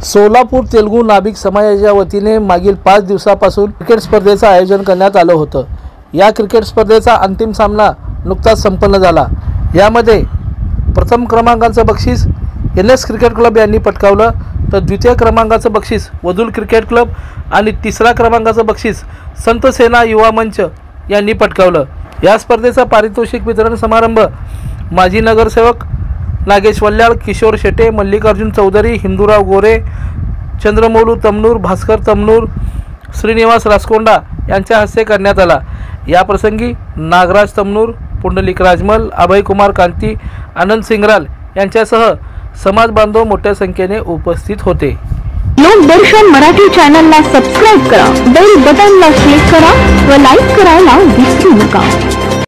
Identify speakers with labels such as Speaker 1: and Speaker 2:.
Speaker 1: सोलापूर तेलुगू नाभिक समाजाच्या वतीने मागील 5 दिवसापासून क्रिकेट स्पर्धेचं आयोजन करण्यात आलं होतं। या क्रिकेट स्पर्धेचा अंतिम सामना नुकताच संपन्न झाला। यामध्ये प्रथम क्रमांकाचं बक्षीस NS क्रिकेट क्लब यांनी पटकावलं, तर द्वितीय क्रमांकाचं बक्षीस वदुल क्रिकेट क्लब आणि तिसरा क्रमांकाचं बक्षीस संत सेना युवा मंच यांनी पटकावलं। या स्पर्धेचा पारितोषिक वितरण समारंभ माजी नगरसेवक नागेश वल्याळ, किशोर शेटे, मल्लिकार्जुन चौधरी, हिंदूराव गोरे, चंद्रमौलू तमनूर, भास्कर तमनूर, श्रीनिवास रासकोंडा यांच्या हस्ते करण्यात आला। या प्रसंगी नागराज तमनूर, पुंडलिक राजमल, अभय कुमार कांती, आनंद सिंगराल यांच्यासह समाज बांधव मोठ्या संख्येने उपस्थित होते।
Speaker 2: लोकदर्शन मराठी चॅनलला सबस्क्राइब करा, बेल बटनला क्लिक करा व लाईक करायला विसरू नका।